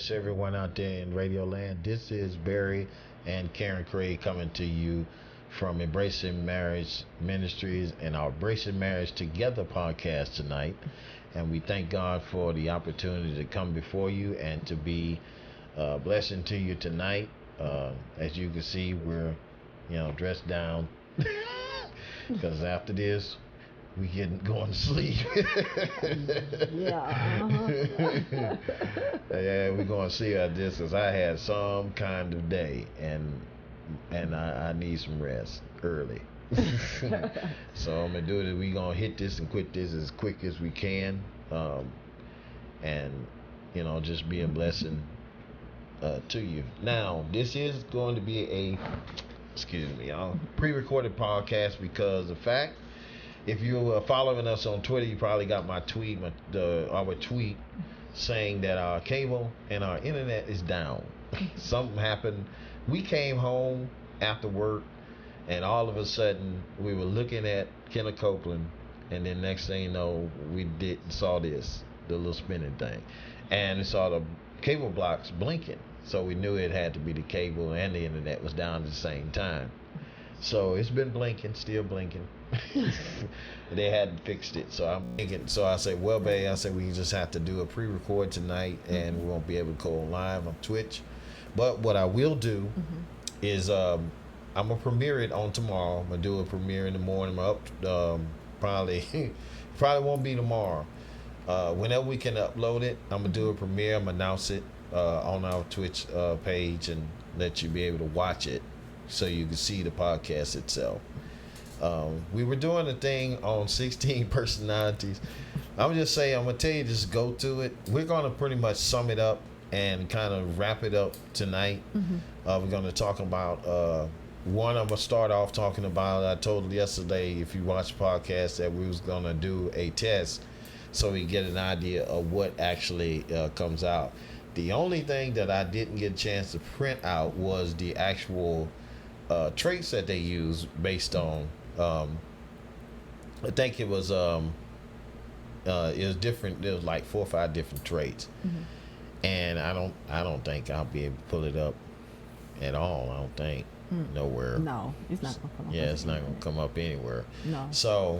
bless everyone out there in Radio Land. This is Barry and Karen Craig coming to you from Embracing Marriage Ministries and our Embracing Marriage Together podcast tonight. And we thank God for the opportunity to come before you and to be a blessing to you tonight. As you can see, we're dressed down because after this we getting going to sleep. Yeah, we're going to see how this because I had some kind of day and I need some rest early. So I'm gonna do it. We gonna hit this and quit this as quick as we can, and just be a blessing to you. Now this is going to be a pre-recorded podcast because the fact, if you are following us on Twitter, you probably got my tweet, our tweet saying that our cable and our internet is down. Something happened. We came home after work, and all of a sudden we were looking at Kenneth Copeland, and then next thing you know, we saw the little spinning thing, and we saw the cable blocks blinking. So we knew it had to be the cable and the internet was down at the same time. So it's been blinking, still blinking. They hadn't fixed it, so I'm thinking. So I said, well, babe, we just have to do a pre-record tonight, and we won't be able to go live on Twitch. But what I will do is I'm gonna premiere it on tomorrow. I'm gonna do a premiere in the morning. I'm up probably won't be tomorrow. Whenever we can upload it, I'm gonna do a premiere. I'm gonna announce it on our Twitch page and let you be able to watch it so you can see the podcast itself. We were doing a thing on 16 personalities. I'm gonna tell you, just go to it. We're gonna pretty much sum it up and kind of wrap it up tonight. We're gonna talk about one. I'm gonna start off talking about, I told yesterday, if you watch the podcast, that we was gonna do a test so we get an idea of what actually comes out. The only thing that I didn't get a chance to print out was the actual traits that they use based on. I think it was different. There was like 4 or 5 different traits, and I don't think I'll be able to pull it up at all. I don't think nowhere. No, it's not gonna come up. Yeah, it's not gonna come up anywhere. No. So,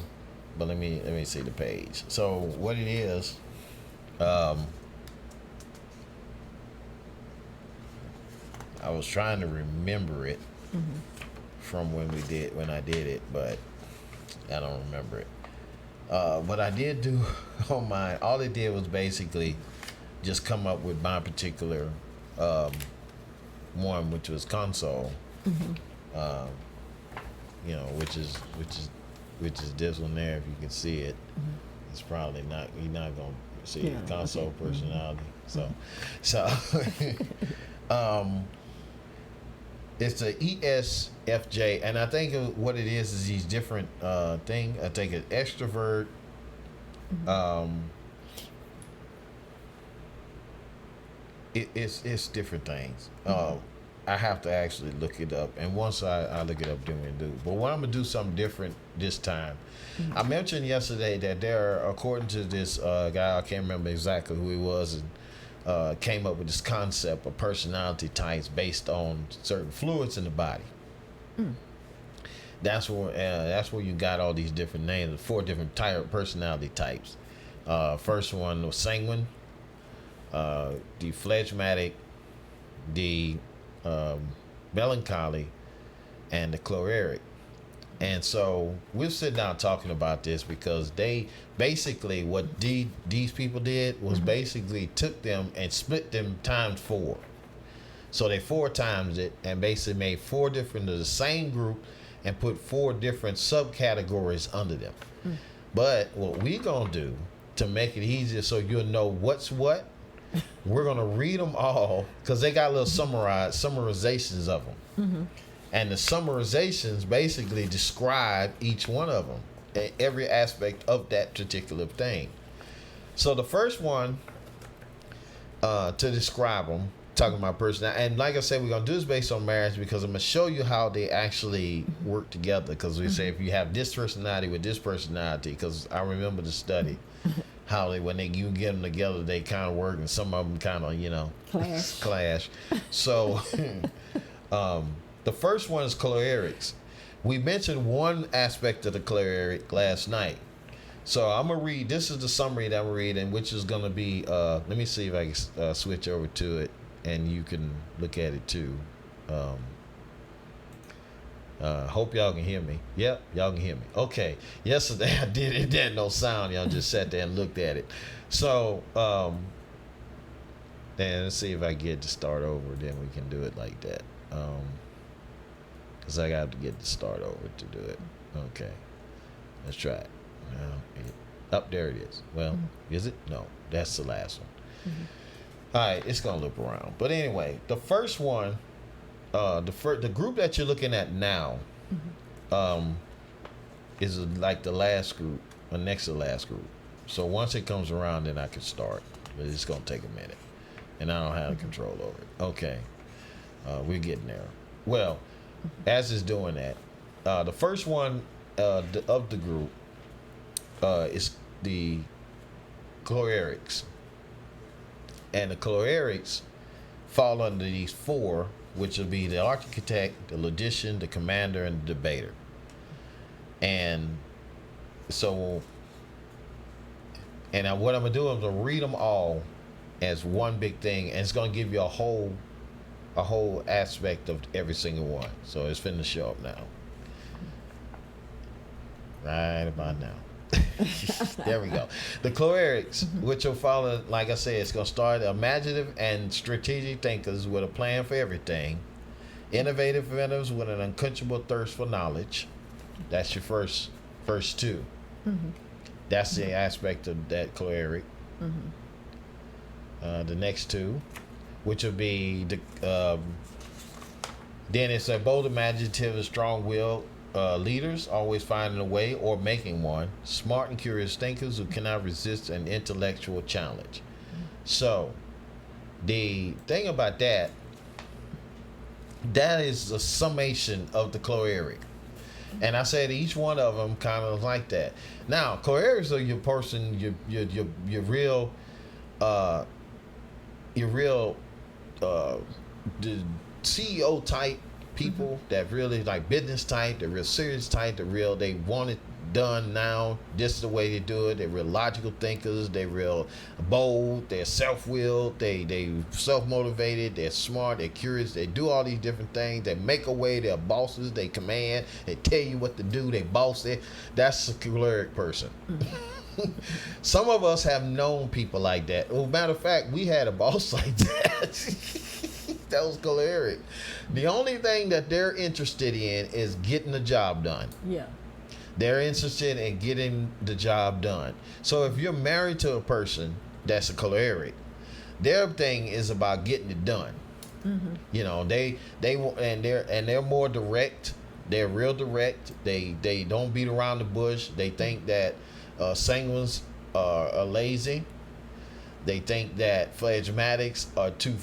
but let me see the page. So what it is, I was trying to remember it from when I did it, but I don't remember it. What I did do on all it did was basically just come up with my particular one, which was console. Which is this one there. If you can see it, it's probably not. You're not gonna see it. Console personality. So. It's a ESFJ, and I think what it is these different things. I think it's extrovert. It's different things. I have to actually look it up, and once I look it up, then we do. But what I'm gonna do something different this time. I mentioned yesterday that according to this guy, I can't remember exactly who he was, and came up with this concept of personality types based on certain fluids in the body. That's where you got all these different names, 4 different personality types. First one was sanguine, the phlegmatic, the melancholy, and the choleric. And so we're sitting down talking about this because they basically, what these people did was basically took them and split them times 4. So they 4 times it and basically made 4 different of the same group and put 4 different subcategories under them. But what we're gonna do to make it easier so you'll know what's what, we're gonna read them all because they got little summarizations of them. And the summarizations basically describe each one of them, every aspect of that particular thing. So the first one, to describe them, talking about personality, and like I said, we're going to do this based on marriage because I'm going to show you how they actually work together. Because we say if you have this personality with this personality, because I remember the study, how they, when they you get them together, they kind of work, and some of them kind of, clash. So the first one is cholerics. We mentioned one aspect of the choleric last night. So I'm gonna read. This is the summary that I'm reading, which is gonna be. Let me see if I can switch over to it, and you can look at it too. Hope y'all can hear me. Yep, y'all can hear me. Okay. Yesterday I did it. There no sound. Y'all just sat there and looked at it. So, then let's see if I get to start over. Then we can do it like that. Cause I got to get to start over to do it. Okay. Let's try it. Up there it is. Well, is it? No, that's the last one. All right, it's gonna loop around. But anyway, the first one, the group that you're looking at now, is like the last group, or next to the last group. So once it comes around, then I can start. But it's gonna take a minute, and I don't have control over it. Okay, we're getting there. Well, as it's doing that, the first one of the group. Is the cholerics, and the cholerics fall under these four, which will be the architect, the logician, the commander, and the debater. And so, what I'm gonna do is I'm gonna read them all as one big thing, and it's gonna give you a whole aspect of every single one. So it's finna show up now, right about now. There we go. The cholerics, which will follow, like I said, it's going to start imaginative and strategic thinkers with a plan for everything, innovative inventors with an unquenchable thirst for knowledge. That's your first two. That's the aspect of that choleric. The next two, which will be the then it's a bold, imaginative, and strong-willed leaders, always finding a way or making one. Smart and curious thinkers who cannot resist an intellectual challenge. So, the thing about that is a summation of the choleric. And I said each one of them kind of like that. Now, cholerics are your person, your real, the CEO type people that really like business type, the real serious type, they want it done now. This is the way they do it. They're real logical thinkers. They're real bold. They're self-willed. They self-motivated. They're smart. They're curious. They do all these different things. They make a way. They're bosses. They command. They tell you what to do. They boss it. That's a choleric person. Some of us have known people like that. Well, matter of fact, we had a boss like that. That was choleric. The only thing that they're interested in is getting the job done. Yeah. They're interested in getting the job done. So if you're married to a person that's a choleric, their thing is about getting it done. You know, they're more direct. They're real direct. They don't beat around the bush. They think that sanguines are lazy. They think that phlegmatics are too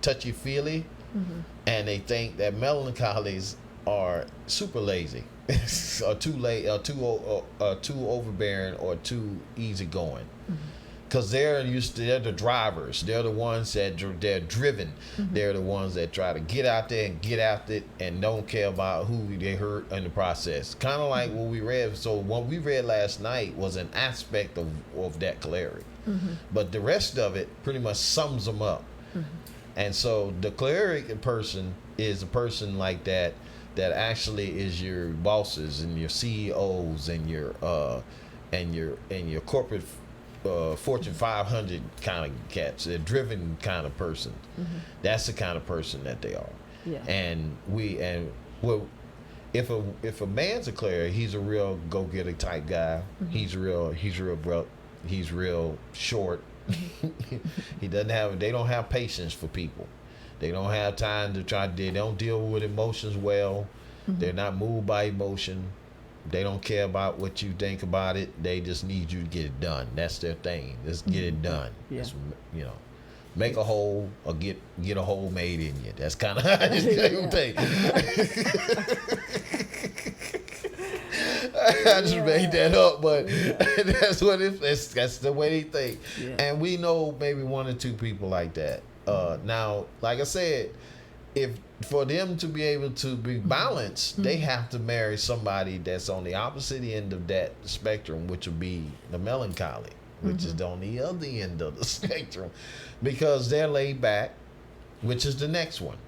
touchy-feely, and they think that melancholies are super lazy, or too overbearing, or too easygoing. Because they're the drivers. They're the ones that they're driven. They're the ones that try to get out there and get after it and don't care about who they hurt in the process. Kind of like what we read. So what we read last night was an aspect of that choleric. But the rest of it pretty much sums them up. And so the choleric person is a person like that actually is your bosses and your CEOs and your corporate Fortune 500 kind of cats. They're driven kind of person. That's the kind of person that they are. Yeah. And if a man's a choleric, he's a real go-getter type guy. He's real abrupt. He's real short. They don't have patience for people. They don't have time they don't deal with emotions well. They're not moved by emotion. They don't care about what you think about it. They just need you to get it done. That's their thing. Just get it done. Yeah. Make a hole or get a hole made in you. That's kind of how you think. I just made that up, but that's what that's the way they think. Yeah. And we know maybe one or two people like that. Now, like I said, if for them to be able to be balanced, they have to marry somebody that's on the opposite end of that spectrum, which would be the melancholy, which is on the other end of the spectrum, because they're laid back, which is the next one.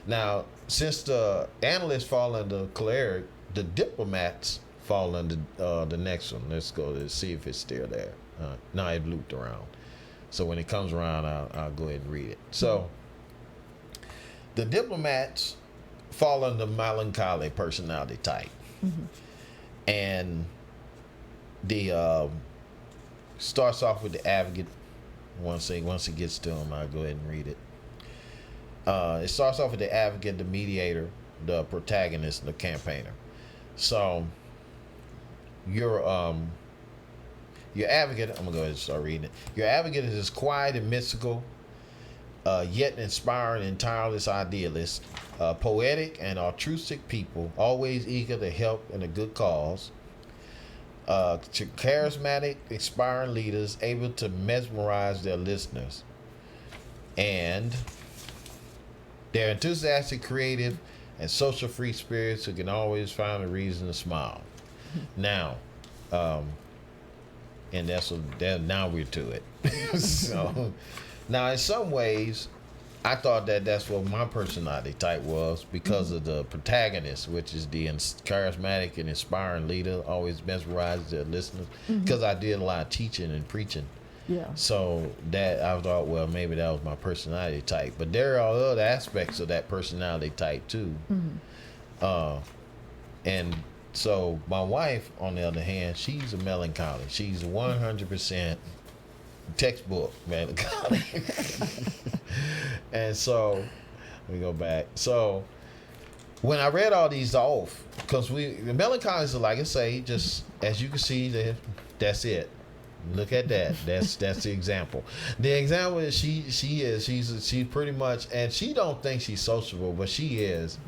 Now, since the analysts fall under choleric, the diplomats fall under the next one. Let's go to see if it's still there. No, it looped around. So when it comes around, I'll go ahead and read it. So the diplomats fall under melancholy personality type. And the starts off with the advocate. Once it gets to them, I'll go ahead and read it. It starts off with the advocate, the mediator, the protagonist, the campaigner. So your advocate, I'm gonna go ahead and start reading it. Your advocate is quiet and mystical, yet inspiring and tireless idealist, poetic and altruistic people, always eager to help in a good cause. To charismatic, inspiring leaders able to mesmerize their listeners, and they're enthusiastic, creative, and social free spirits who can always find a reason to smile. Now, and now we're to it. So, now in some ways, I thought that's what my personality type was because of the protagonist, which is the charismatic and inspiring leader, always mesmerizes their listeners. Because I did a lot of teaching and preaching. Yeah. So that I thought, well, maybe that was my personality type. But there are other aspects of that personality type too. And so my wife, on the other hand, she's a melancholy. She's 100% textbook melancholy. And so let me go back. So when I read all these off, because the melancholies are, like I say, just as you can see, that's it. Look at that. That's the example. The example is she's pretty much, and she don't think she's sociable, but she is.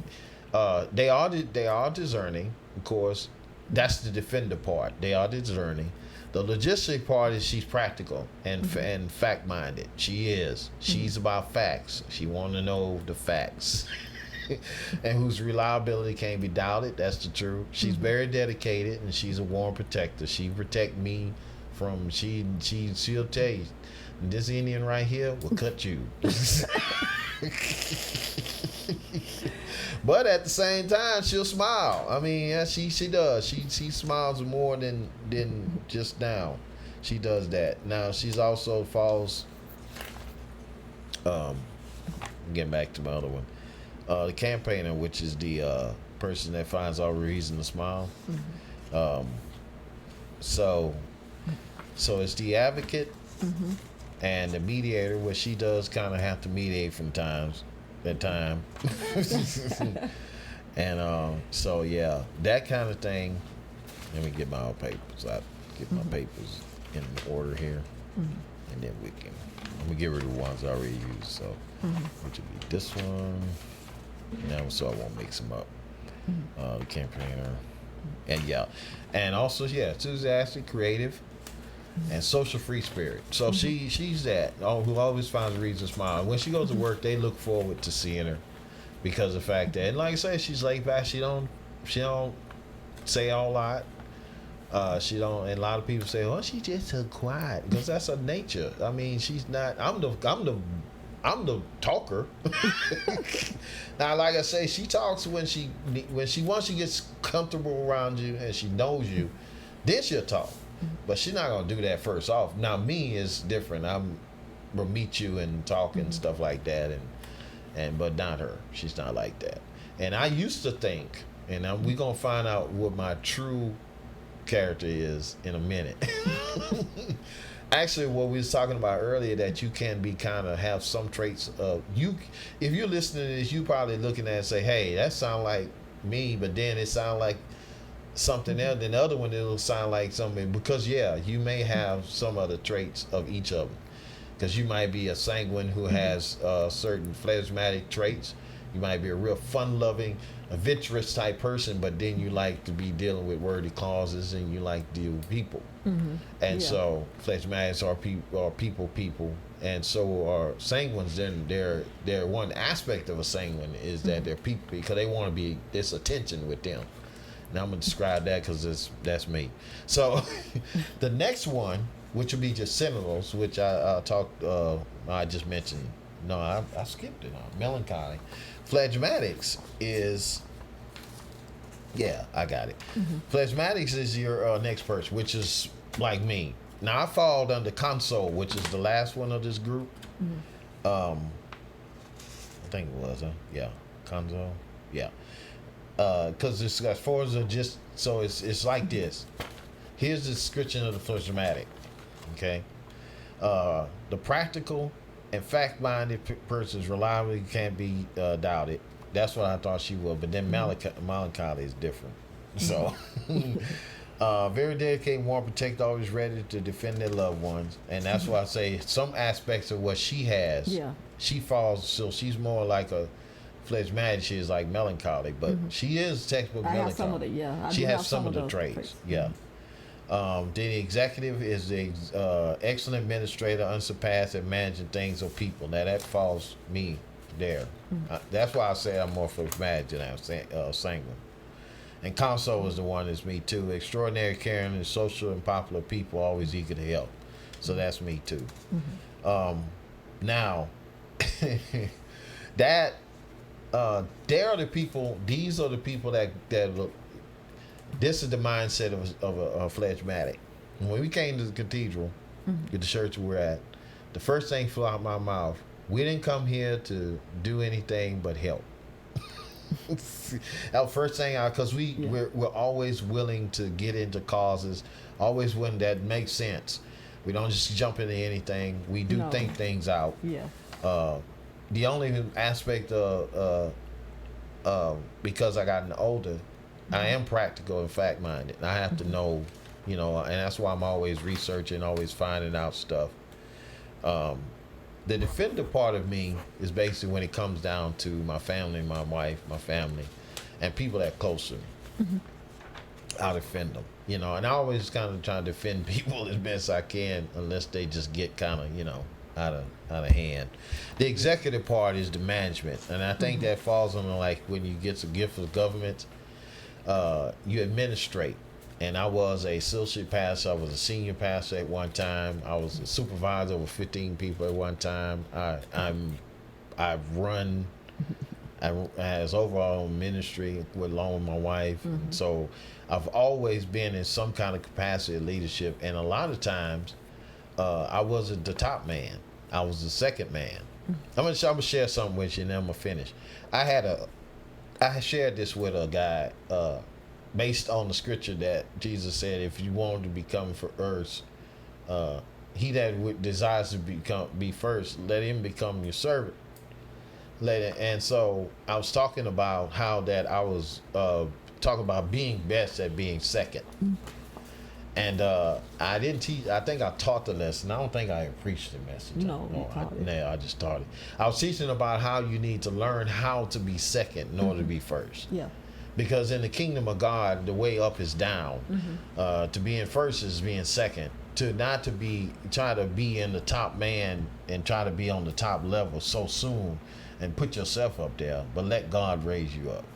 They are discerning, of course. That's the defender part. They are discerning. The logistic part is she's practical and fact-minded. She is. She's about facts. She want to know the facts. And whose reliability can't be doubted. That's the truth. She's very dedicated, and she's a warm protector. She protect me from, she'll tell you, this Indian right here will cut you. But at the same time, she'll smile. I mean, yeah, she does. She smiles more than just now. She does that. Now she's also falls. Getting back to my other one, the campaigner, which is the person that finds all reason to smile. So it's the advocate and the mediator, where she does kind of have to mediate from time. And so yeah, that kind of thing. Let me get my own papers. I get my papers in order here, and then I'm gonna get rid of the ones I already used. So which would be this one. Now, so I won't mix them up. The campaigner, and also enthusiastic, creative, and social free spirit. So she's that who always finds a reason to smile. When she goes to work, they look forward to seeing her because of the fact that, and like I say, she's laid back. She don't say a lot. She don't. And a lot of people say, "Oh, she's just so quiet," because that's her nature. I mean, she's not. I'm the talker. Now, like I say, she talks when she once she gets comfortable around you and she knows you, then she'll talk. But she's not gonna do that first off. Now, me is different. Will meet you and talk and stuff like that, and but not her. She's not like that. And I used to think, and we're gonna find out what my true character is in a minute. Actually, what we was talking about earlier, that you can be kind of have some traits of you. If you're listening to this, you probably looking at it and say, "Hey, that sound like me," but then it sound like something else. Then the other one, it'll sound like something, because you may have some other traits of each of them. Because you might be a sanguine who has certain phlegmatic traits. You might be a real fun-loving, adventurous type person, but then you like to be dealing with wordy clauses and you like to deal with people. And so phlegmatics are people, and so are sanguines. Then they're one aspect of a sanguine is that they're people because they want to be this attention with them. Now I'm gonna describe that because that's me. So the next one, which would be just sentinels, which I talked, I just mentioned. No, I skipped it. Melancholy. Phlegmatics is, yeah, I got it. Phlegmatics is your next person, which is like me. Now I fall under console, which is the last one of this group. I think it was, yeah, console, yeah. Because it's got fours are just so it's like this. Here's the description of the phlegmatic. Okay, the practical and fact-minded person is reliable, can't be doubted. That's what I thought she was, but then melancholy is different. So, very dedicated, warm, protect, always ready to defend their loved ones, and that's why I say some aspects of what she has. Yeah. She falls, so she's more like a phlegmatic. She is like melancholy, but she is textbook melancholy. Have some of the, she has some of the traits. Yeah. The executive is the excellent administrator, unsurpassed at managing things or people. Now that falls me there. That's why I say I'm more phlegmatic than I'm sanguine. And console is the one that's me too. Extraordinary, caring, and social and popular people, always eager to help. So that's me too. Now, that there are the people. These are the people that look. This is the mindset of a phlegmatic. When we came to the cathedral, at the church we're at, the first thing flew out my mouth. We didn't come here to do anything but help. Our first thing, because we're always willing to get into causes, always when that makes sense. We don't just jump into anything. We do think things out. Yeah. The only aspect of because I gotten older, I am practical and fact-minded. I have to know, and that's why I'm always researching, always finding out stuff. The defender part of me is basically when it comes down to my family, my wife, my family, and people that are close to me. I'll defend them, and I always kind of try to defend people as best I can, unless they just get kind of, out of hand. The executive part is the management, and I think that falls on like when you get a gift of government, you administrate. And I was a associate pastor. I was a senior pastor at one time. I was a supervisor over 15 people at one time. I've run as overall ministry along with my wife. So I've always been in some kind of capacity of leadership. And a lot of times, I wasn't the top man. I was the second man. I'm gonna share something with you, and then I'm gonna finish. I shared this with a guy. Based on the scripture that Jesus said, if you want to become first, he that desires to be first, let him become your servant. And so I was talking about how that I was talking about being best at being second. And I didn't teach. I think I taught the lesson. I don't think I preached the message. No, I just taught it. I was teaching about how you need to learn how to be second in order to be first. Yeah. Because in the kingdom of God, the way up is down. To be in first is being second. To not to be try to be in the top man and try to be on the top level so soon, and put yourself up there, but let God raise you up.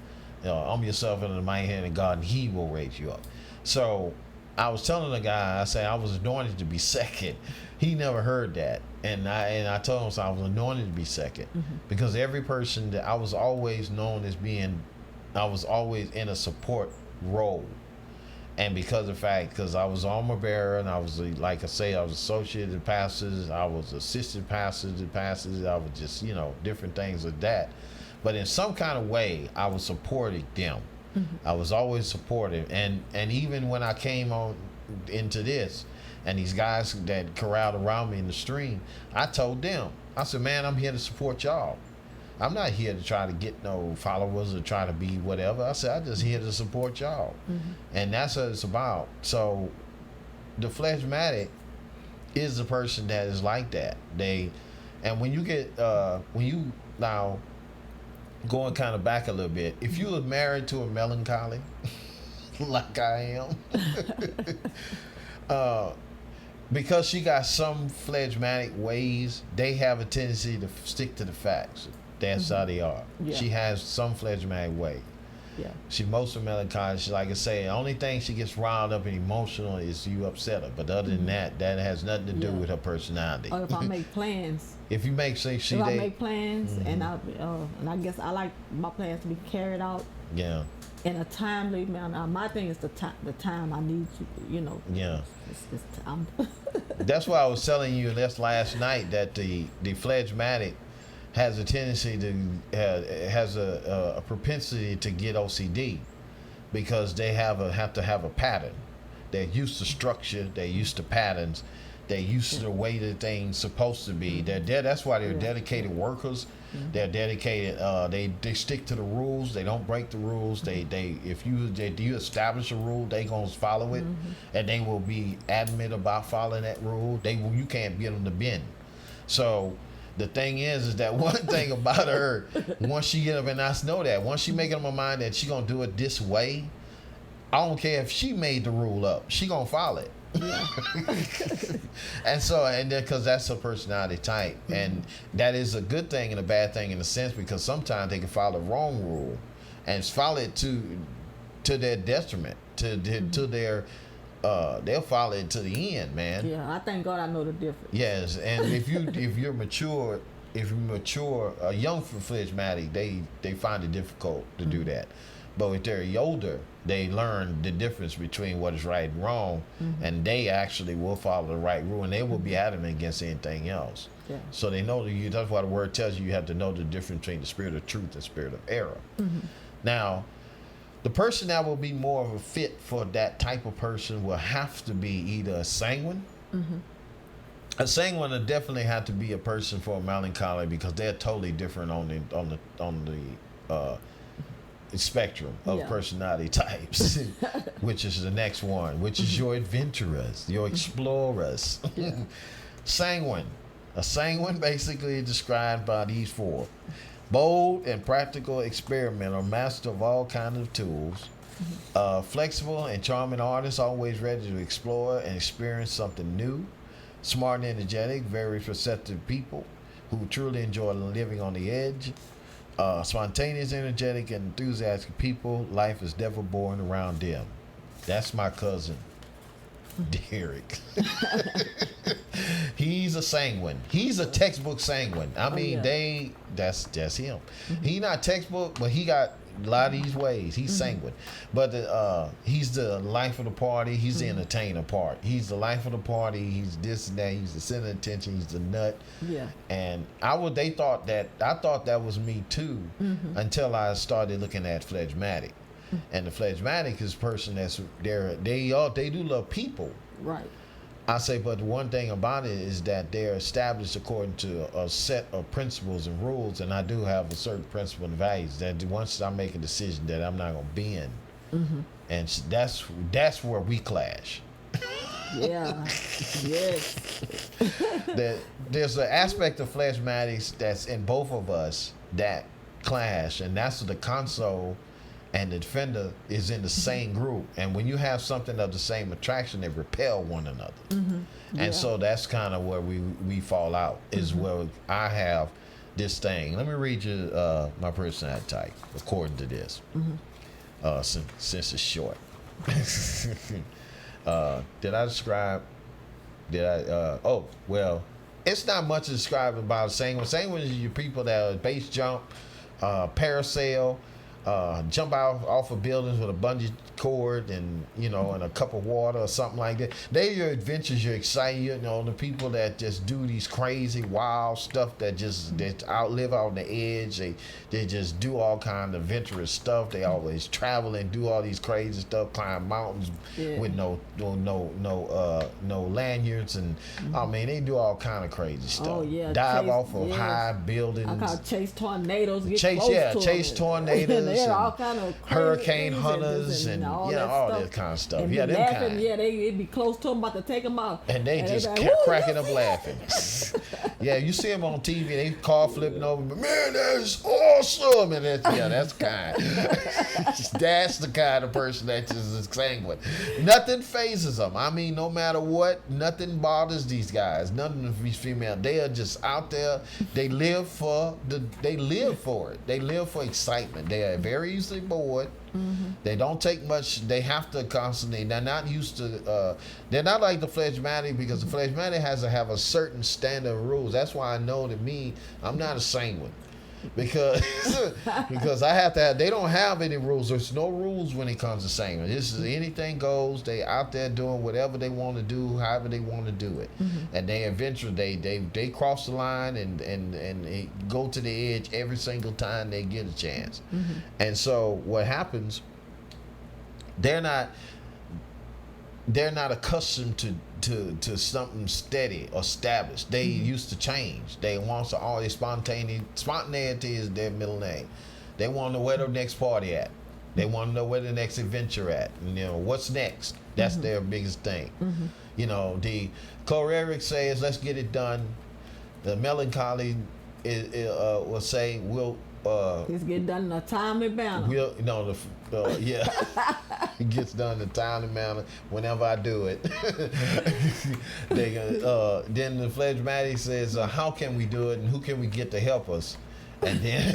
Arm yourself into the mighty hand of God, and He will raise you up. So I was telling the guy, I said I was anointed to be second. He never heard that, and I told him so I was anointed to be second because every person that I was always known as being. I was always in a support role. And because I was armor bearer, and I was, like I say, I was associated pastors, I was assistant pastors to pastors, I was just, different things like that. But in some kind of way, I was supporting them. I was always supportive. And even when I came on into this, and these guys that corralled around me in the stream, I told them, I said, man, I'm here to support y'all. I'm not here to try to get no followers or try to be whatever. I said, I'm just here to support y'all. And that's what it's about. So the phlegmatic is the person that is like that. And when you get, going kind of back a little bit, if you were married to a melancholy, like I am, because she got some phlegmatic ways, they have a tendency to stick to the facts. That's how they are. Yeah. She has some phlegmatic way. Yeah. She most of melancholy. She, like I say, the only thing she gets riled up and emotional is you upset her. But other than that has nothing to do Yeah. with her personality. Or if I make plans. If you make, say, If I make plans and I guess I like my plans to be carried out yeah, in a timely manner. My thing is the time I need to, yeah. It's time. That's why I was telling you this last night that the phlegmatic has a tendency to has a propensity to get OCD because they have to have a pattern. They're used to structure. They're used to patterns. They're used to the way that things supposed to be. That's why they're dedicated workers. They're dedicated. They stick to the rules. They don't break the rules. If you establish a rule, they gonna follow it, and they will be adamant about following that rule. You can't get them to bend. So the thing is that one thing about her, once she get up, and I know that once she make up her mind that she gonna do it this way, I don't care if she made the rule up, she gonna follow it. Yeah. and then because that's her personality type, and that is a good thing and a bad thing in a sense, because sometimes they can follow the wrong rule and follow it to their detriment, to their they'll follow it to the end, man. Yeah, I thank God I know the difference. Yes, and if you're mature, a young phlegmatic, they find it difficult to do that. But if they're older, they learn the difference between what is right and wrong, and they actually will follow the right rule, and they will be adamant against anything else. Yeah. So they know that's why the word tells you have to know the difference between the spirit of truth and spirit of error. Now, the person that will be more of a fit for that type of person will have to be either a sanguine. A sanguine will definitely have to be a person for a melancholy, because they're totally different on the spectrum of personality types, which is the next one, which is your adventurers, your explorers. Sanguine. A sanguine basically is described by these four: bold and practical experimenter, master of all kinds of tools, flexible and charming artist, always ready to explore and experience something new, smart and energetic, very receptive people who truly enjoy living on the edge, spontaneous, energetic, and enthusiastic people. Life is never boring around them. That's my cousin, Derek. He's a sanguine. He's a textbook sanguine. I mean, that's him. He not textbook, but he got a lot of these ways. He's sanguine, but he's the life of the party. He's the entertainer part. He's the life of the party. He's this and that. He's the center of attention. He's the nut. Yeah. And I thought that was me too, until I started looking at phlegmatic. And the phlegmatic is a person that's they do love people. Right. I say, but the one thing about it is that they're established according to a set of principles and rules, and I do have a certain principle and values that once I make a decision that I'm not gonna bend, and that's where we clash. Yeah. Yes. There's an aspect of phlegmatics that's in both of us that clash, and that's the console and the defender is in the same group. And when you have something of the same attraction, they repel one another. And so that's kind of where we fall out, is where I have this thing. Let me read you my personality type according to this, since it's short. Did I describe? Oh, well, it's not much to describe about sanguine. Sanguine is your people that are base jump, parasail, jump out off of buildings with a bungee cord and and a cup of water or something like that. They're your adventures. You're excited. The people that just do these crazy wild stuff that live on the edge. They just do all kind of adventurous stuff. They always travel and do all these crazy stuff, climb mountains with no lanyards, and I mean they do all kind of crazy stuff. Oh yeah, dive off of high buildings. I call chase tornadoes. Chase tornadoes. They had all and kind of hurricane hunters and all you know, that all stuff. that kind of stuff. And Yeah, be them laughing. kind. Yeah, they'd be close to them about to take them out. And they just be kept like, "Woo, cracking you up see?" laughing. Yeah, you see them on TV, they car flipping over. Man, that's awesome. And that's kind. That's the kind of person that just is sanguine. Nothing phases them. I mean, no matter what, nothing bothers these guys. None of these female. They are just out there. They live for it. They live for excitement. They are very easily bored. Mm-hmm. They don't take much. They have to constantly. They're not used to. They're not like the phlegmatic, because the phlegmatic has to have a certain standard of rules. That's why I know that I'm not a sanguine, because because I have to have. They don't have any rules. There's no rules when it comes to sanguine. This is anything goes. They out there doing whatever they want to do, however they want to do it, and they eventually they cross the line and they go to the edge every single time they get a chance. And so what happens? They're not accustomed to something steady or established. They used to change. They want to always spontaneity is their middle name. They want to know where the next party at. They want to know where the next adventure at. And, you know, what's next? That's their biggest thing. You know, the choleric says, let's get it done. The melancholy will say, we'll It's get done in a timely manner. yeah, it gets done in a timely manner whenever I do it. Then the phlegmatic says, how can we do it, and who can we get to help us? And then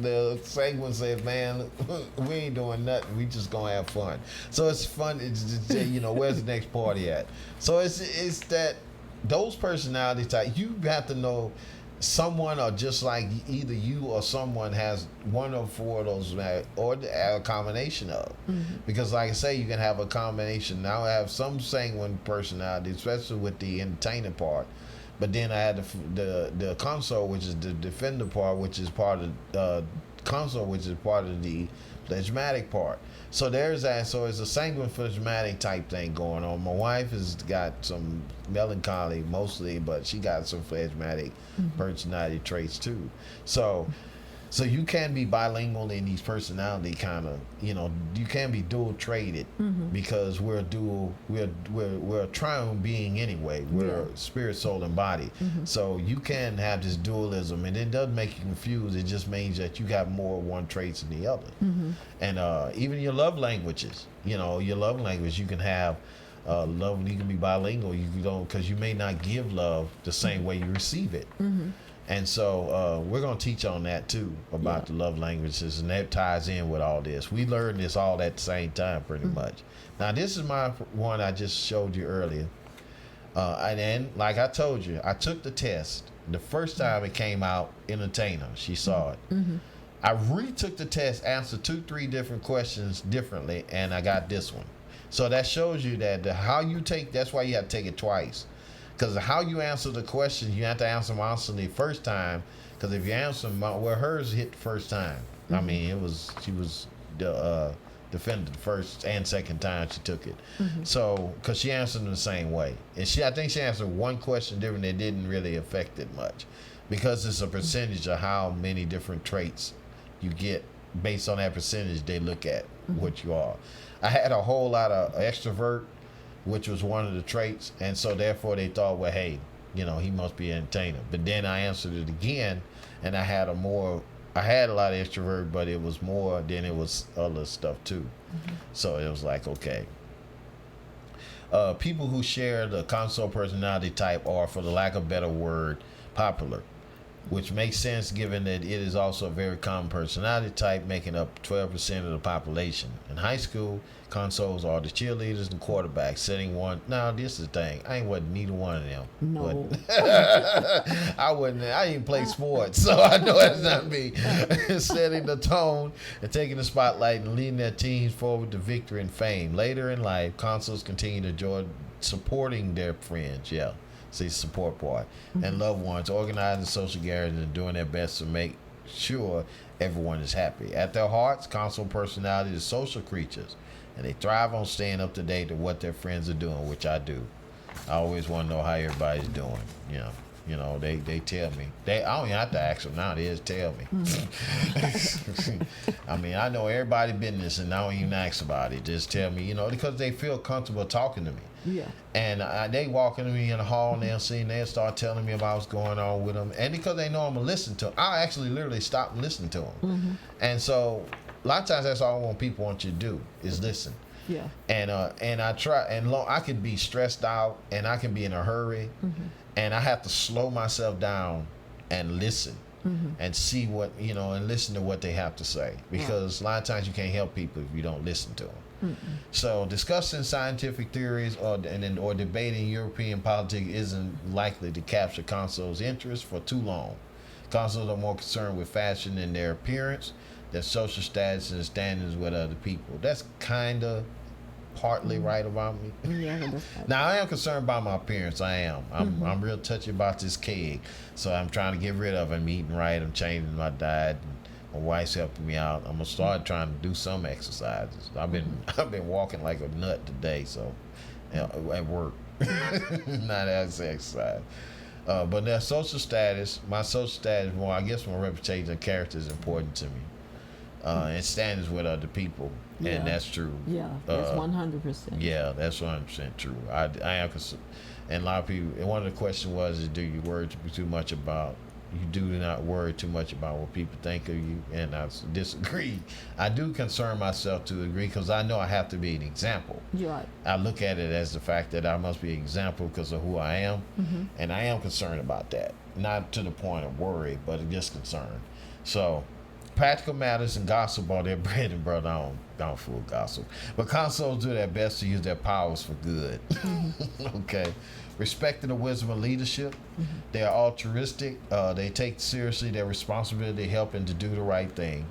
the sanguine says, man, we ain't doing nothing. We just gonna have fun. So it's fun. It's just, where's the next party at? So it's that those personality types. You have to know someone, or just like either you or someone has one or four of those, or a combination of. Because like I say, you can have a combination. Now I have some sanguine personality, especially with the entertaining part. But then I had the console, which is the defender part, which is part of the console, which is part of the phlegmatic part. So there's that. So it's a sanguine phlegmatic type thing going on. My wife has got some melancholy mostly, but she got some phlegmatic personality traits too. So you can be bilingual in these personality kind of, you can be dual traded, because we're a triune being anyway. We're spirit, soul, and body. So you can have this dualism, and it doesn't make you confused. It just means that you got more one traits than the other. And even your love languages, your love language, you can have love. You can be bilingual. You don't, because you may not give love the same way you receive it. And so we're going to teach on that too, about the love languages, and that ties in with all this. We learned this all at the same time pretty much. Now this is my one I just showed you earlier. And then, like I told you, I took the test. The first time it came out, entertainer, she saw it. I retook the test, answered 2-3 different questions differently, and I got this one. So that shows you that how you take, that's why you have to take it twice. Because how you answer the questions, you have to answer them honestly the first time. Because if you answer them, hers hit the first time. I mean, she was defended the first and second time she took it. So, because she answered them the same way. And I think she answered one question different that didn't really affect it much. Because it's a percentage of how many different traits you get. Based on that percentage, they look at what you are. I had a whole lot of extrovert, which was one of the traits, and so therefore they thought, well, hey, he must be an entertainer. But then I answered it again, and I had a lot of extrovert, but it was more than it was other stuff too. So it was like, okay. People who share the console personality type are, for the lack of a better word, popular, which makes sense given that it is also a very common personality type, making up 12% of the population. In high school, consoles are the cheerleaders and quarterbacks, setting one. Now, this is the thing. I wasn't neither one of them. No. I didn't play sports, so I know that's not me. Setting the tone and taking the spotlight and leading their teams forward to victory and fame. Later in life, consoles continue to enjoy supporting their friends. Yeah. See, support part, and loved ones, organizing social gatherings and doing their best to make sure everyone is happy. At their hearts, console personalities are social creatures, and they thrive on staying up to date to what their friends are doing, which I do. I always want to know how everybody's doing, You know, they tell me. I don't even have to ask them now. They just tell me. I mean, I know everybody business, and I don't even ask about it. Just tell me, you know, because they feel comfortable talking to me. Yeah. And they walking to me in the hall, and they'll start telling me about what's going on with them. And because they know I'm gonna listen to them, I actually literally stop and listen to them. Mm-hmm. And so a lot of times that's all I want people want you to do is listen. Yeah. And I try, and I could be stressed out, and I can be in a hurry, and I have to slow myself down and listen. And see what, you know, and listen to what they have to say, because a lot of times you can't help people if you don't listen to them. So discussing scientific theories or debating European politics isn't likely to capture consuls' interest for too long. Consuls are more concerned with fashion and their appearance than social status and standings with other people. That's kind of partly right about me. Yeah, that's right. Now I am concerned about my appearance. I am. I'm real touchy about this keg, so I'm trying to get rid of it. I'm eating right. I'm changing my diet. My wife's helping me out. I'm gonna start trying to do some exercises. I've been walking like a nut today, so at work, not as exercise. But their social status, my social status, well, I guess my reputation and character is important to me. And standards with other people, and that's true. Yeah, that's 100%. Yeah, that's 100% true. I am concerned, and a lot of people. And one of the questions was, do you worry too much about? You do not worry too much about what people think of you, and I disagree. I do concern myself to a degree because I know I have to be an example. You're right. I look at it as the fact that I must be an example because of who I am, and I am concerned about that. Not to the point of worry, but just concern. So. Practical matters and gossip are their bread and butter. I don't fool gossip. But consuls do their best to use their powers for good. Okay. Respecting the wisdom of leadership. They are altruistic. They take seriously their responsibility helping to do the right thing.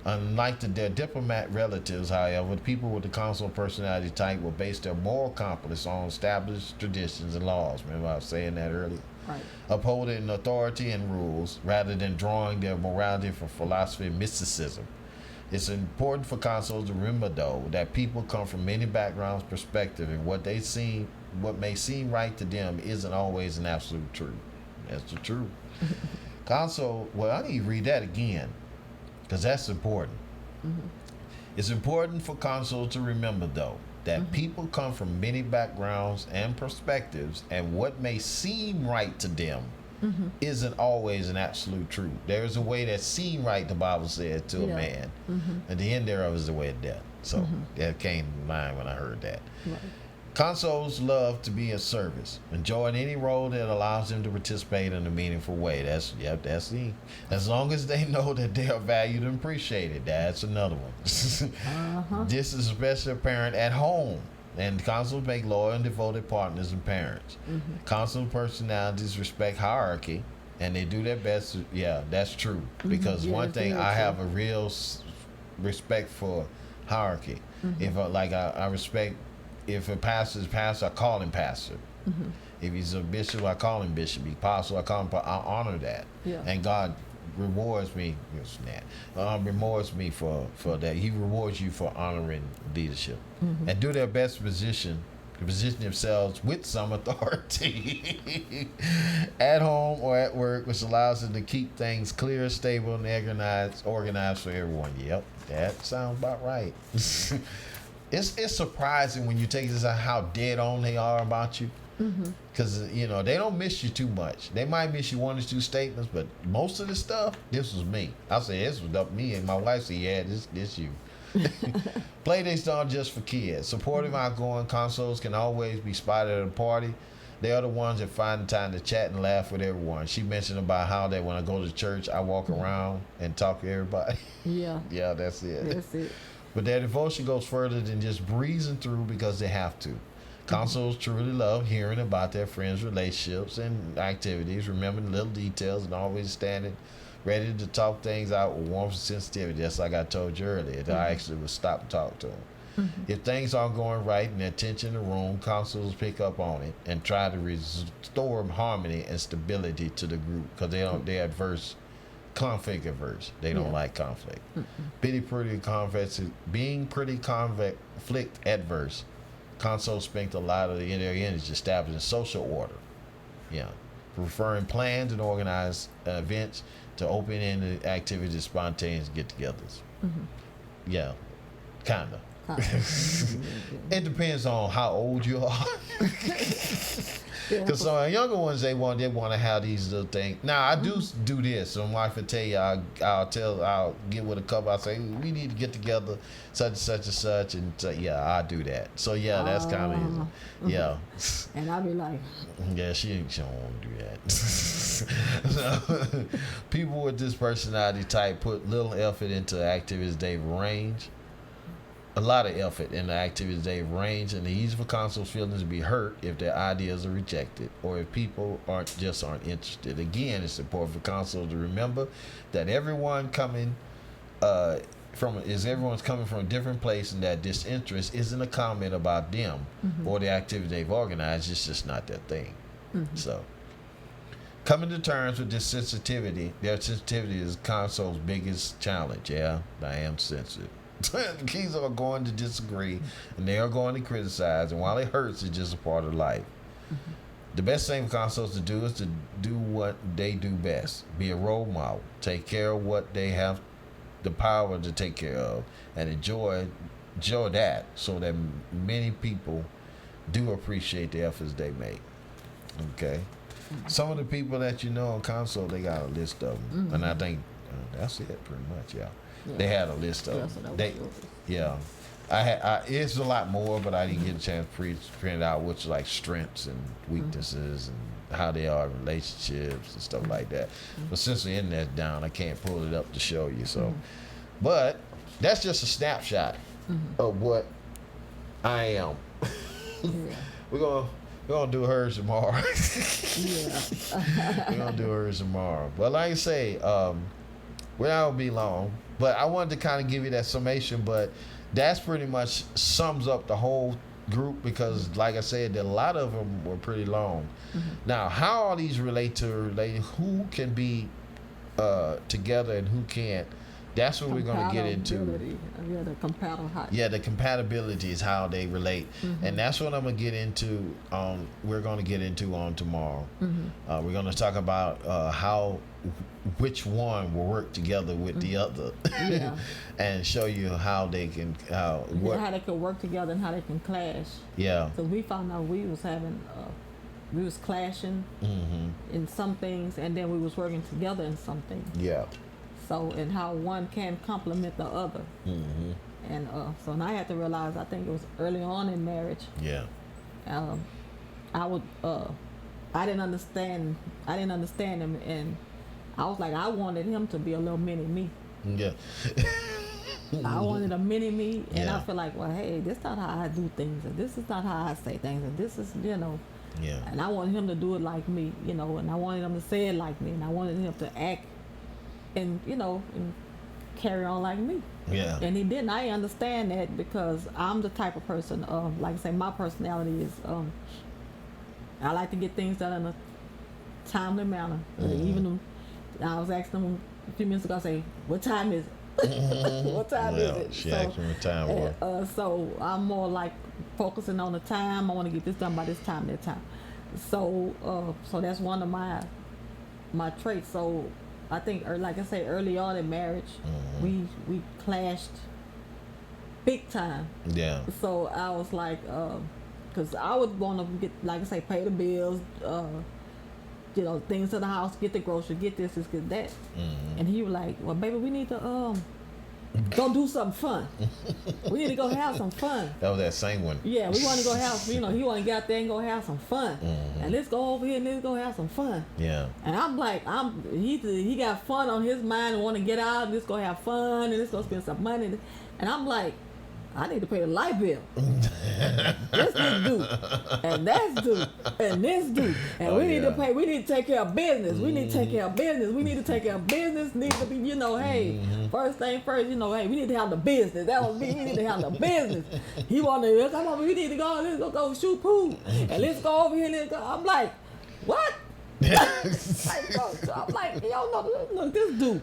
Unlike their diplomat relatives, however, the people with the consul personality type will base their moral compass on established traditions and laws. Remember I was saying that earlier? Right. Upholding authority and rules rather than drawing their morality from philosophy and mysticism. It's important for consuls to remember, though, that people come from many backgrounds, perspective, and what may seem right to them isn't always an absolute truth. That's the truth. Consul, well, I need to read that again, because that's important. It's important for consuls to remember, though, that people come from many backgrounds and perspectives, and what may seem right to them isn't always an absolute truth. There's a way that seemed right, the Bible said, to a man. And the end thereof is the way of death. So that came to mind when I heard that. Right. Consuls love to be of service, enjoying any role that allows them to participate in a meaningful way. That's the. As long as they know that they are valued and appreciated, that's another one. This is especially apparent at home, and consuls make loyal and devoted partners and parents. Consul personalities respect hierarchy, and they do their best. That's true. Because one thing, I have a real respect for hierarchy. If I respect. If a pastor is pastor, I call him pastor. If he's a bishop, I call him bishop. If he's apostle, I call him. I honor that. Yeah. And God rewards me. Rewards me for that. He rewards you for honoring leadership and do their best to position themselves with some authority at home or at work, which allows them to keep things clear, stable, and organized for everyone. Yep, that sounds about right. It's surprising when you take this out how dead on they are about you, because they don't miss you too much. They might miss you one or two statements, but most of the stuff, this was me. I say this was up me, and my wife said, yeah, this you. Playdates aren't just for kids. Supportive, outgoing consuls can always be spotted at a party. They are the ones that find the time to chat and laugh with everyone. She mentioned about how that when I go to church, I walk around and talk to everybody. Yeah. Yeah, that's it. That's it. But their devotion goes further than just breezing through because they have to. Consuls truly love hearing about their friends' relationships and activities, remembering little details, and always standing ready to talk things out with warmth and sensitivity. Just like I told you earlier, that I actually would stop and talk to them. If things aren't going right and their tension in the room, consuls pick up on it and try to restore harmony and stability to the group, because they're adverse. Conflict averse. They don't like conflict. Being pretty conflict adverse. Consuls spent a lot of their energy establishing social order. Yeah. preferring planned and organized events to open-ended activities, spontaneous get-togethers. Yeah, kinda. It depends on how old you are. Because some younger ones, they want to have these little things. Now I do this. So my wife will tell you, I'll get with a couple. I say we need to get together, such and such and such, and so, yeah, I do that. So yeah, that's kind of yeah. And I'll be like, yeah, she don't want to do that. So, people with this personality type put little effort into activities they've arranged. A lot of effort in the activities they've arranged, and the easy for consuls' feelings to be hurt if their ideas are rejected or if people aren't interested. Again, it's important for consuls to remember that everyone's coming from a different place, and that disinterest isn't a comment about them or the activity they've organized. It's just not their thing. So, coming to terms with this sensitivity, their sensitivity is consuls' biggest challenge. Yeah, I am sensitive. The keys are going to disagree, and they are going to criticize, and while it hurts, it's just a part of life. The best thing for consuls to do is to do what they do best. Be a role model. Take care of what they have the power to take care of, and enjoy that, so that many people do appreciate the efforts they make. Okay? Some of the people that you know on consul, they got a list of them, and I think that's it pretty much, yeah. They had a list of them. It's a lot more, but I didn't get a chance to print it out, which like strengths and weaknesses and how they are in relationships and stuff like that. But since the internet's down, I can't pull it up to show you. So, but that's just a snapshot of what I am. We're gonna do hers tomorrow. We're gonna do hers tomorrow. But like I say, we're not gonna be long. But I wanted to kind of give you that summation, but that's pretty much sums up the whole group, because like I said, a lot of them were pretty long. Now, how all these relate, who can be together and who can't, that's what we're going to get into. Yeah, the compatibility. Yeah, the compatibility is how they relate. And that's what I'm going to get into. We're going to get into on tomorrow. We're going to talk about which one will work together with the other, and show you how they can how they can work together and how they can clash. Yeah. Because we found out we was clashing in some things, and then we was working together in some things. Yeah. So, and how one can complement the other. And so now I had to realize, I think it was early on in marriage. Yeah. I didn't understand him, and I was like, I wanted him to be a little mini me. Yeah. I wanted a mini me, and I feel like, well, hey, this is not how I do things, and this is not how I say things, and this is, Yeah. And I wanted him to do it like me, and I wanted him to say it like me, and I wanted him to act and, and carry on like me. Yeah. And he didn't. I understand that, because I'm the type of person, like I say, my personality is, I like to get things done in a timely manner. Even I was asking him a few minutes ago, I say, what time is it? What time is it? She asked me what time was. So I'm more like focusing on the time. I want to get this done by this time, that time. So that's one of my traits. So I think, like I say, early on in marriage, we clashed big time. Yeah. So I was like, because I would want to get, like I say, pay the bills, things to the house, get the groceries, get this, get that. And he was like, well, baby, we need to go do something fun. We need to go have some fun. That was that same one. Yeah, we want to go have, he want to get out there and go have some fun. And let's go over here and let's go have some fun. Yeah. And I'm like, he got fun on his mind and want to get out and let's go have fun and let's go spend some money. And I'm like, I need to pay the light bill. This due. And that's due. And this due. And we need to pay. We need to take care of business. We need to take care of business. We need to take care of business. Need to be, hey, first thing first, hey, we need to have the business. That was me. We need to have the business. He wanted to come over. We need to go. Let's go shoot pool. And let's go over here. Let's go. I'm like, what? I'm like, look, this dude.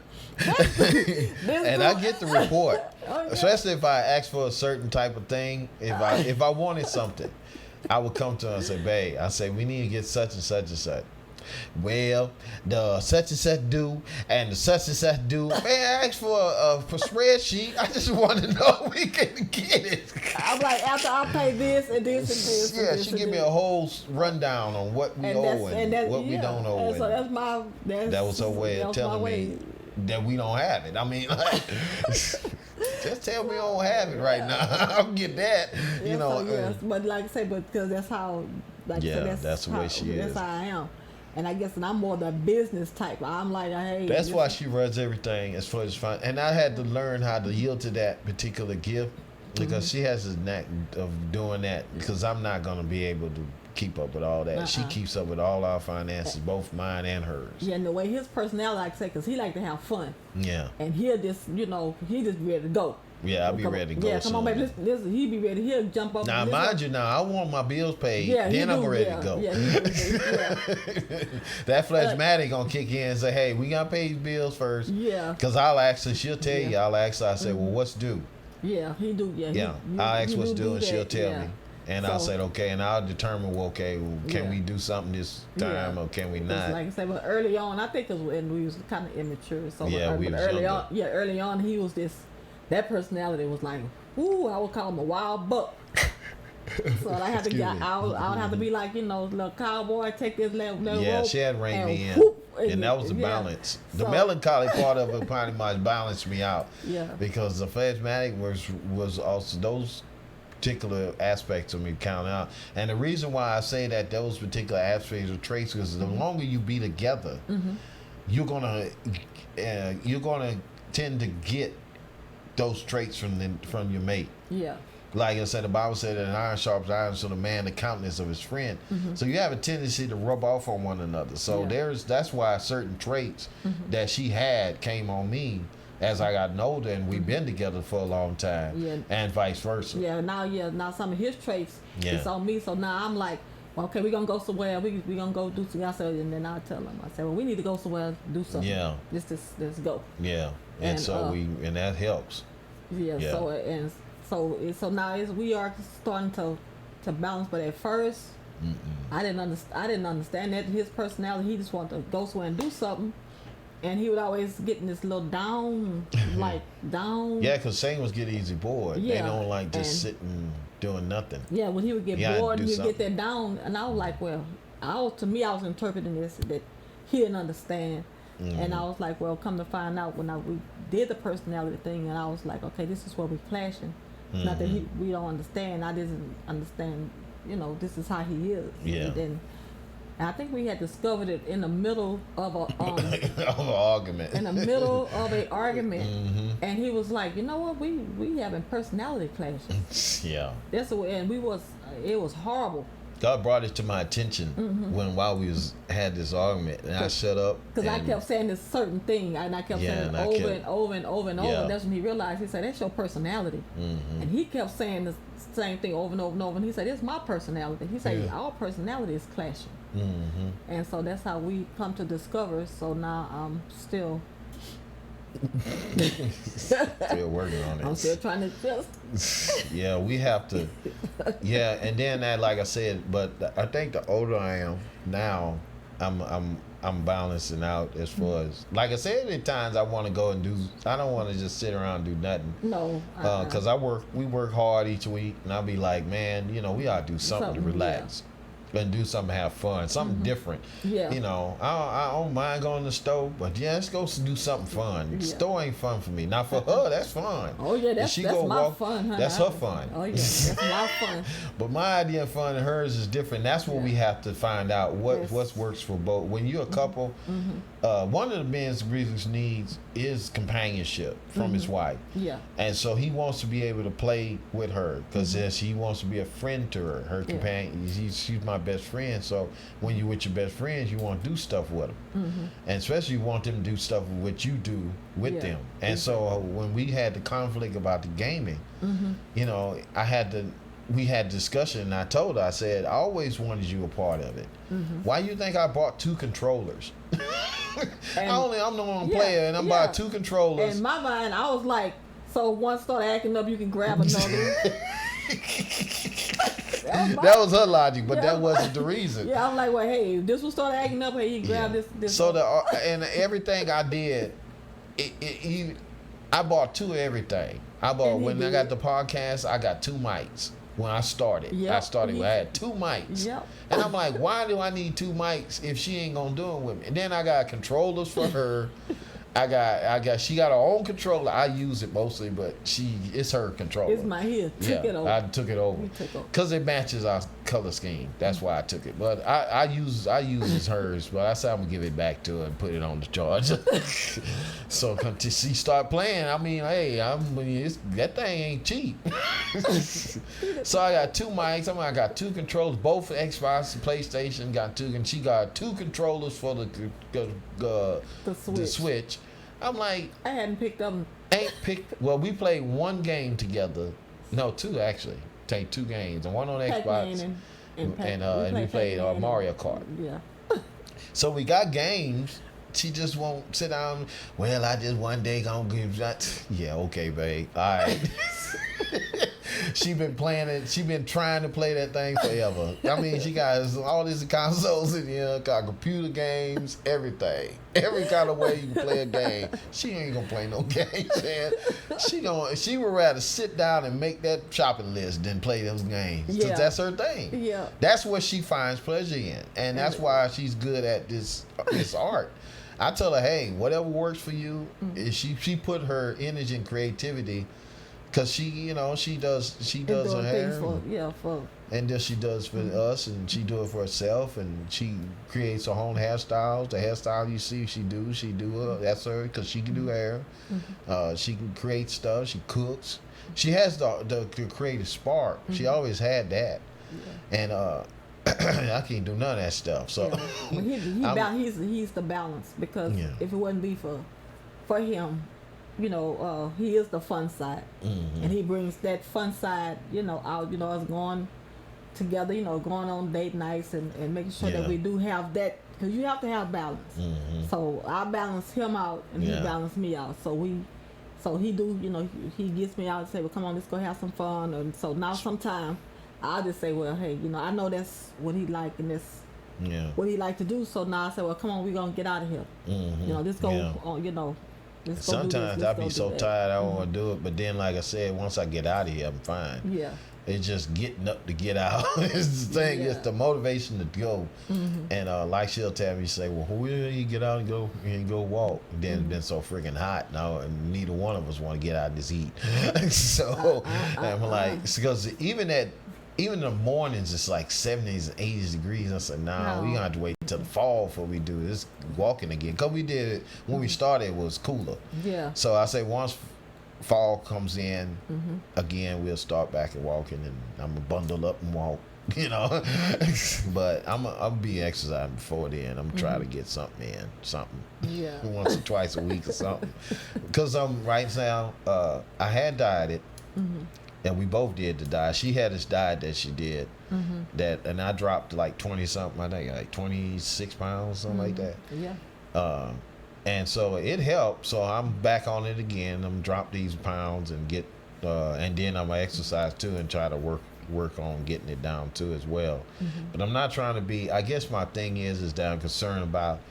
And I get the report, especially if I ask for a certain type of thing. If I wanted something, I would come to her and say, babe, I say, we need to get such and such and such. Well, the such and such do and the such and such do. Man, ask for a spreadsheet. I just want to know we can get it. I'm like, after I pay this and this and this. Yeah, and this she and give me this. a whole rundown on what we owe and what we don't owe. And so And that's my. that was her way of telling me that we don't have it. I mean, like, just tell me I don't have it right now. I'll get that. You know. So, yes, but like I say, because that's how. Like, Yeah, so that's the way she That's is. how I am. And I guess, and I'm more the business type. I'm like, hey. That's why she runs everything as far as fun. And I had to learn how to yield to that particular gift because she has a knack of doing that. Because I'm not gonna be able to keep up with all that. She keeps up with all our finances, both mine and hers. Yeah, and the way his personality, like I say, because he like to have fun. Yeah. And he'll just, he just ready to go. Yeah, I'll be ready to go. Yeah, come on, baby. soon. Listen, he be ready. He'll jump up. Now, mind you, now I want my bills paid. Yeah, then I'm ready to go. Yeah, he do, yeah. That flashmatic gonna kick in and say, "Hey, we gotta pay these bills first." Yeah. Cause I'll ask her. She'll tell you. Yeah. I'll ask her. I say, "Well, what's due?" Yeah, he do. Yeah. Yeah. I'll ask what's due, and she'll tell me. And I'll say, okay, and I'll determine, well, okay, can we do something this time or can we not? Like I said, but early on, I think when we was kind of immature. So Yeah, we was early younger. on, early on, he was that personality was like, ooh, I would call him a wild buck. So I had to Excuse get, me. I would have to be like, little cowboy, take this little Yeah, rope she had reined and me in, whoop, and that was the yeah. balance. The So- melancholy part of it pretty much balanced me out. Yeah. Because the phlegmatic was also those particular aspects of me count out. And the reason why I say that those particular aspects or traits is the longer you be together, you're gonna tend to get those traits from your mate. Yeah. Like I said, the Bible said that an iron sharpens iron, so the man the countenance of his friend. So you have a tendency to rub off on one another. So Yeah. that's why certain traits that she had came on me as I got older, and we've been together for a long time, Yeah. and vice versa. Now some of his traits Yeah. is on me. So now I'm like, okay, we're gonna go somewhere. We gonna go do something. I said, and then I tell him, I said, well, we need to go somewhere, do something. Yeah. Let's go. Yeah, and And, so and that helps. Yeah. Yeah. So now we are starting to balance. But at first, I didn't understand that his personality. He just wanted to go somewhere and do something. And he would always get in this little down. Yeah, because Satan was get easy bored. They Yeah, don't like just and- sitting doing nothing. Yeah, when he would get Yeah, bored, do he would something. get that down, and I was like, well, to me, I was interpreting this that he didn't understand, and I was like, well, come to find out when we did the personality thing, and I was like, okay, this is where we clashing. Not that we don't understand. I didn't understand. This is how he is. Yeah. And I think we had discovered it in the middle of a Argument. in the middle of a argument, and he was like, you know what, we having personality clashes. Yeah. And it was horrible. God brought it to my attention while we had this argument, and I shut up. Because I and- kept saying this certain thing, and I kept saying and it I over kept- and over and over and over. Yeah. And that's when he realized. He said, "That's your personality." And he kept saying the same thing over and over and over. And he said, "It's my personality." He said, "Our personality is clashing." And so that's how we come to discover. So now I'm still Still working on it. I'm still trying to adjust. Yeah, we have to. Yeah, and then that, like I said, but I think the older I am now, I'm balancing out as far as, like I said, at times I want to go and do. I don't want to just sit around and do nothing. No. Because we work hard each week, and I'll be like, man, we ought to do something to Something, relax. And do something, have fun, something different. Yeah. I don't mind going to the store, but yeah, let's go do something fun. The Yeah. store ain't fun for me. Not for her, that's fun. Oh yeah, If that's she that's go my walk, fun, honey. that's her fun. Oh yeah, that's my fun. But my idea of fun and hers is different. That's what we have to find out Yes. what works for both. When you're a couple, one of the men's greatest needs is companionship from his wife. Yeah. And so he wants to be able to play with her because he wants to be a friend to her. Her companion, she's my best friend. So when you're with your best friends, you want to do stuff with them, and especially you want them to do stuff with what you do with Yeah. them. And so when we had the conflict about the gaming, we had discussion, and I told her, I said, I always wanted you a part of it. Why you think I bought 2 controllers? I'm the one player, and I'm buying 2 controllers. In my mind, I was like, so one started acting up, you can grab another. That was her logic, but that wasn't the reason. Yeah, I'm like, well, hey, if this will start acting up, hey, you grab this. So and everything I did, I bought 2 of everything. I got the podcast, I got 2 mics. When I started, I had 2 mics. Yep. And I'm like, why do I need 2 mics if she ain't gonna do it with me? And then I got controllers for her. She got her own controller. I use it mostly, but it's her controller. It's my here. I took it over. Because it matches our color scheme. That's why I took it. But I use it's hers. But I said I'm gonna give it back to her and put it on the charger. So she start playing. I mean, hey, that thing ain't cheap. So I got 2 mics. I got 2 controllers, both for Xbox and PlayStation. Got 2, and she got 2 controllers for the Switch. I'm like, I hadn't picked up. Well, we played 1 game together. No, 2 actually. Take 2 games, and 1 on Xbox, and we played Mario Kart. Yeah. So we got games. She just won't sit down. Well, I just one day gonna give that. Yeah, okay, babe. All right. She been playing it. She been trying to play that thing forever. I mean, she got all these consoles in here, got computer games, everything. Every kind of way you can play a game. She ain't gonna play no games, man. She would rather sit down and make that shopping list than play those games. Yeah. That's her thing. Yeah. That's what she finds pleasure in, and that's why she's good at this art. I tell her, hey, whatever works for you. She put her energy and creativity. Cause she does her hair, and then she does for us, and she do it for herself, and she creates her own hairstyles. The hairstyle you see, she do. That's her, cause she can do hair. She can create stuff. She cooks. She has the creative spark. She always had that, and I can't do none of that stuff. So he's the balance, because if it wouldn't be for him. He is the fun side, and he brings that fun side, out, us going together, going on date nights and making sure that we do have that, because you have to have balance. So I balance him out, and he balance me out. So he do, he gets me out and say, well, come on, let's go have some fun. And so now sometimes I'll just say, well, hey, I know that's what he like, and that's what he like to do. So now I say, well, come on, we're gonna get out of here. Let's go on, Sometimes I be so tired I don't want to do it, but then, like I said, once I get out of here, I'm fine. Yeah. It's just getting up to get out. It's the thing. It's the motivation to go. And like she'll tell me, say, well, where do you get out and go walk? And then it's been so freaking hot now, and neither one of us want to get out of this heat. So I'm like, because even in the mornings, it's like 70s and 80s degrees. I said, nah, we gonna have to wait until the fall before we do this walking again. Because we did it when we started, it was cooler. Yeah. So I say once fall comes in, again, we'll start back and walking, and I'm gonna bundle up and walk, But I'll be exercising before then. I'm trying to get something in, once or twice a week or something. Because right now, I had dieted. And we both did the diet. She had this diet that she did, and I dropped like 20 something. I think like 26 pounds, something like that. Yeah. And so it helped. So I'm back on it again. I'm drop these pounds and get, and then I'm gonna exercise too and try to work on getting it down too as well. But I'm not trying to be. I guess my thing is that I'm concerned about.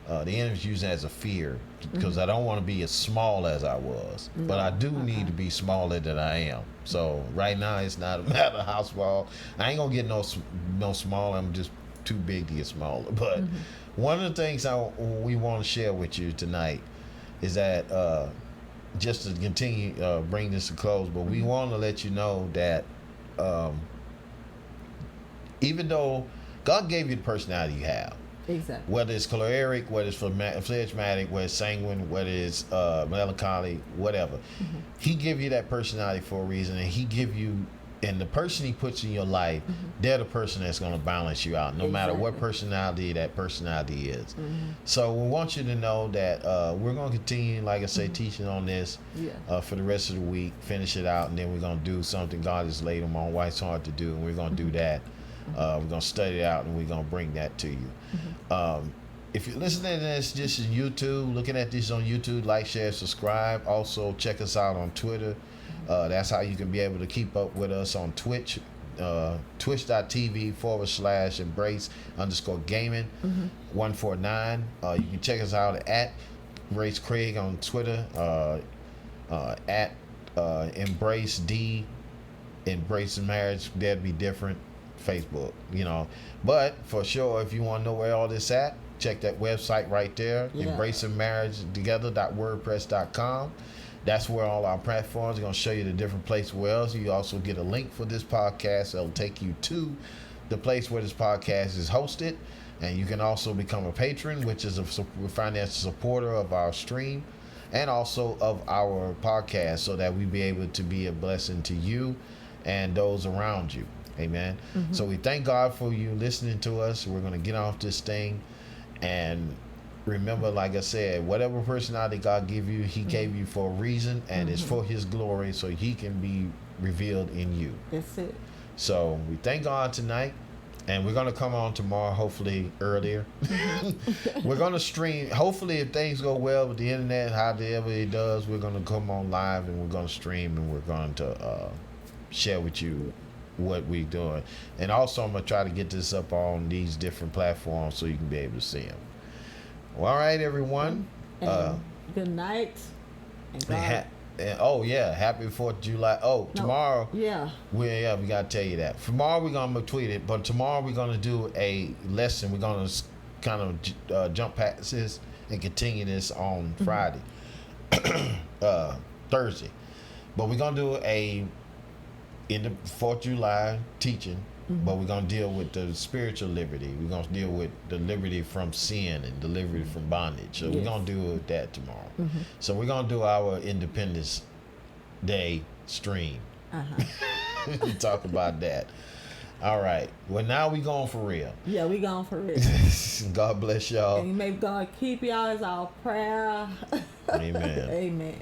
The enemy's using it as a fear, because I don't want to be as small as I was, but I do need to be smaller than I am. So right now it's not a matter of how small. I ain't gonna get no smaller. I'm just too big to get smaller. But one of the things we want to share with you tonight is that just to continue bring this to close, but we want to let you know that even though God gave you the personality you have. Exactly. Whether it's choleric, whether it's phlegmatic, whether it's sanguine, whether it's melancholy, whatever. He give you that personality for a reason, and he give you, and the person he puts in your life, they're the person that's going to balance you out, no matter what personality that personality is. So we want you to know that we're going to continue, like I say, teaching on this for the rest of the week, finish it out, and then we're going to do something God has laid on my wife's heart to do, and we're going to do that. We're going to study it out, and we're going to bring that to you. If you're listening to this is YouTube, looking at this on YouTube, like, share, subscribe. Also, check us out on Twitter. That's how you can be able to keep up with us on Twitch. twitch.tv/embrace_gaming 149. You can check us out at Race Craig on Twitter, at Embrace D, Embrace Marriage, that'd be different, Facebook, But for sure, if you want to know where all this at, check that website right there, embracingmarriagetogether.wordpress.com. That's where all our platforms are going to show you the different places where else. You also get a link for this podcast that'll take you to the place where this podcast is hosted. And you can also become a patron, which is a financial supporter of our stream and also of our podcast, so that we be able to be a blessing to you and those around you. Amen. So we thank God for you listening to us. We're going to get off this thing. And remember, like I said, whatever personality God give you, he gave you for a reason, and it's for his glory, so he can be revealed in you. That's it. So we thank God tonight, and we're going to come on tomorrow, hopefully earlier. We're going to stream. Hopefully, if things go well with the internet, however it does, we're going to come on live, and we're going to stream, and we're going to share with you what we're doing. And also, I'm going to try to get this up on these different platforms so you can be able to see them. Well, all right, everyone. Good night. And God. Happy 4th of July. Tomorrow. Yeah. We got to tell you that. Tomorrow we're going to tweet it, but tomorrow we're going to do a lesson. We're going to kind of jump past this and continue this on Friday, Thursday. But we're going to do in the 4th of July teaching, but we're going to deal with the spiritual liberty. We're going to deal with the liberty from sin and the liberty from bondage. So we're going to do that tomorrow. So we're going to do our Independence Day stream. Talk about that. All right. Well, now we going for real. Yeah, we going for real. God bless y'all. And may God keep y'all as our prayer. Amen. Amen.